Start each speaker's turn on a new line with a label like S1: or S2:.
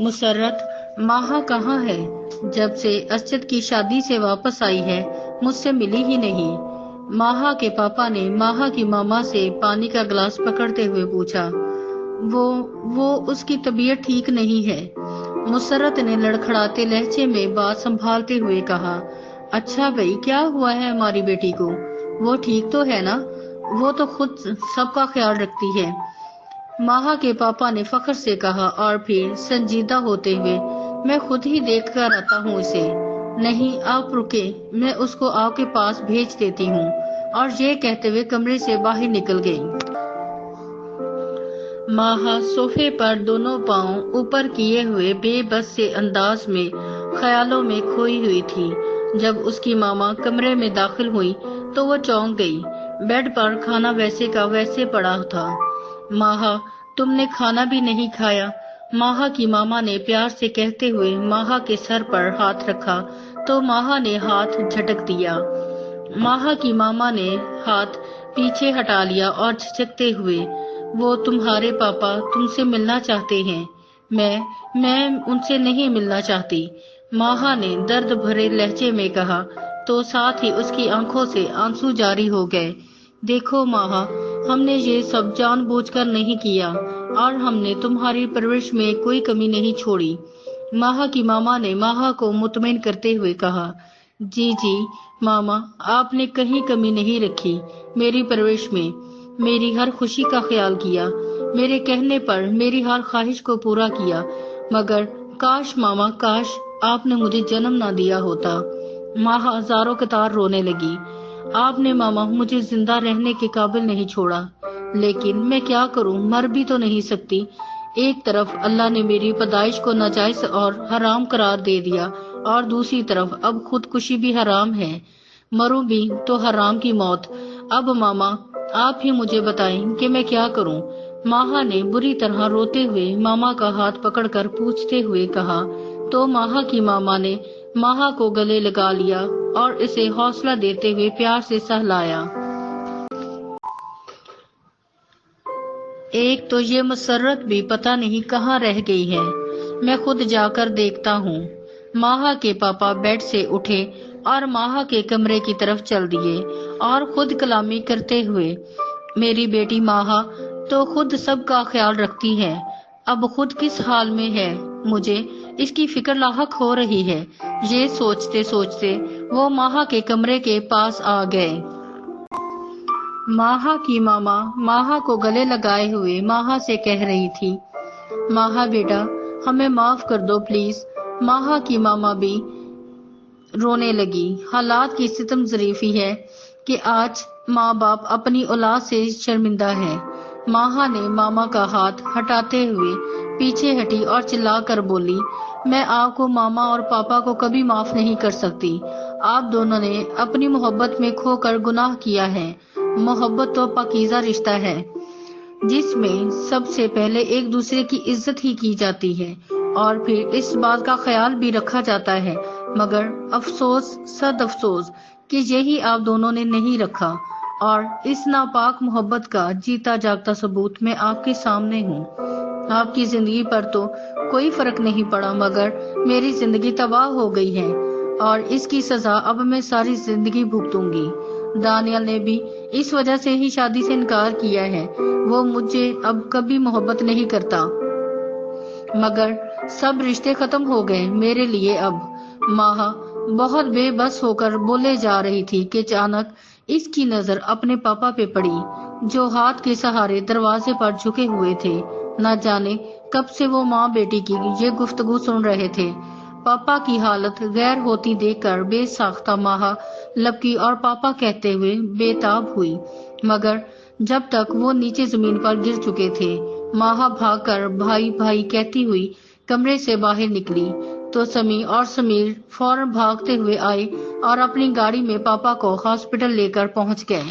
S1: مسرت ماہا کہاں ہے؟ جب سے اسجد کی شادی سے واپس آئی ہے مجھ سے ملی ہی نہیں۔ ماہا کے پاپا نے ماہا کی ماما سے پانی کا گلاس پکڑتے ہوئے پوچھا۔ وہ اس کی طبیعت ٹھیک نہیں ہے۔ مسرت نے لڑکھڑاتے لہجے میں بات سنبھالتے ہوئے کہا۔ اچھا بھائی، کیا ہوا ہے ہماری بیٹی کو؟ وہ ٹھیک تو ہے نا؟ وہ تو خود سب کا خیال رکھتی ہے، ماہا کے پاپا نے فخر سے کہا، اور پھر سنجیدہ ہوتے ہوئے، میں خود ہی دیکھ کر آتا ہوں اسے۔ نہیں، آپ رکے، میں اس کو آپ کے پاس بھیج دیتی ہوں، اور یہ کہتے ہوئے کمرے سے باہر نکل گئی۔ ماہا صوفے پر دونوں پاؤں اوپر کیے ہوئے بے بس سے انداز میں خیالوں میں کھوئی ہوئی تھی۔ جب اس کی ماما کمرے میں داخل ہوئی تو وہ چونک گئی۔ بیڈ پر کھانا ویسے کا ویسے پڑا تھا۔ ماہا، تم نے کھانا بھی نہیں کھایا؟ ماہا کی ماما نے پیار سے کہتے ہوئے ماہا کے سر پر ہاتھ رکھا تو ماہا نے ہاتھ جھٹک دیا۔ ماہا کی ماما نے ہاتھ پیچھے ہٹا لیا اور جھجکتے ہوئے، وہ تمہارے پاپا تم سے ملنا چاہتے ہیں۔ میں ان سے نہیں ملنا چاہتی، ماہا نے درد بھرے لہجے میں کہا، تو ساتھ ہی اس کی آنکھوں سے آنسو جاری ہو گئے۔ دیکھو ماہا، ہم نے یہ سب جان بوجھ کر نہیں کیا، اور ہم نے تمہاری پرورش میں کوئی کمی نہیں چھوڑی۔ ماہا کی ماما نے ماہا کو مطمئن کرتے ہوئے کہا۔ جی ماما، آپ نے کہیں کمی نہیں رکھی میری پرورش میں، میری ہر خوشی کا خیال کیا، میرے کہنے پر میری ہر خواہش کو پورا کیا، مگر کاش ماما، کاش آپ نے مجھے جنم نہ دیا ہوتا۔ ماہا ہزاروں قطار رونے لگی۔ آپ نے ماما مجھے زندہ رہنے کے قابل نہیں چھوڑا، لیکن میں کیا کروں، مر بھی تو نہیں سکتی۔ ایک طرف اللہ نے میری پیدائش کو ناجائز اور حرام قرار دے دیا، اور دوسری طرف اب خودکشی بھی حرام ہے، مروں بھی تو حرام کی موت۔ اب ماما، آپ ہی مجھے بتائیں کہ میں کیا کروں۔ ماہا نے بری طرح روتے ہوئے ماما کا ہاتھ پکڑ کر پوچھتے ہوئے کہا، تو ماہا کی ماما نے ماہا کو گلے لگا لیا اور اسے حوصلہ دیتے ہوئے پیار سے سہلایا۔ ایک تو یہ مسرت بھی پتہ نہیں کہاں رہ گئی ہے، میں خود جا کر دیکھتا ہوں۔ ماہا کے پاپا بیڈ سے اٹھے اور ماہا کے کمرے کی طرف چل دیے، اور خود کلامی کرتے ہوئے، میری بیٹی ماہا تو خود سب کا خیال رکھتی ہے، اب خود کس حال میں ہے، مجھے اس کی فکر لاحق ہو رہی ہے۔ یہ سوچتے سوچتے وہ ماہا کے کمرے کے پاس آ گئے۔ ماہا کی ماما ماہا کو گلے لگائے ہوئے ماہا سے کہہ رہی تھی، ماہا بیٹا، ہمیں معاف کر دو پلیز۔ ماہا کی ماما بھی رونے لگی۔ حالات کی ستم ظریفی ہے کہ آج ماں باپ اپنی اولاد سے شرمندہ ہیں۔ ماہا نے ماما کا ہاتھ ہٹاتے ہوئے پیچھے ہٹی اور چلا کر بولی، میں آپ کو ماما اور پاپا کو کبھی معاف نہیں کر سکتی۔ آپ دونوں نے اپنی محبت میں کھو کر گناہ کیا ہے۔ محبت تو پاکیزہ رشتہ ہے، جس میں سب سے پہلے ایک دوسرے کی عزت ہی کی جاتی ہے، اور پھر اس بات کا خیال بھی رکھا جاتا ہے، مگر افسوس، صد افسوس کہ یہی آپ دونوں نے نہیں رکھا، اور اس ناپاک محبت کا جیتا جاگتا ثبوت میں آپ کے سامنے ہوں۔ آپ کی زندگی پر تو کوئی فرق نہیں پڑا، مگر میری زندگی تباہ ہو گئی ہے، اور اس کی سزا اب میں ساری زندگی بھگتوں گی۔ دانیال نے بھی اس وجہ سے ہی شادی سے انکار کیا ہے، وہ مجھے اب کبھی محبت نہیں کرتا، مگر سب رشتے ختم ہو گئے میرے لیے اب۔ ماہا بہت بے بس ہو کر بولے جا رہی تھی کہ اچانک اس کی نظر اپنے پاپا پہ پڑی، جو ہاتھ کے سہارے دروازے پر جھکے ہوئے تھے۔ نہ جانے کب سے وہ ماں بیٹی کی یہ گفتگو سن رہے تھے۔ پاپا کی حالت غیر ہوتی دیکھ کر بے ساختہ ماہا لپکی اور پاپا کہتے ہوئے بے تاب ہوئی، مگر جب تک وہ نیچے زمین پر گر چکے تھے، ماہا بھاگ کر بھائی بھائی کہتی ہوئی کمرے سے باہر نکلی، تو سمی اور سمیر فوراً بھاگتے ہوئے آئے اور اپنی گاڑی میں پاپا کو ہاسپٹل لے کر پہنچ گئے۔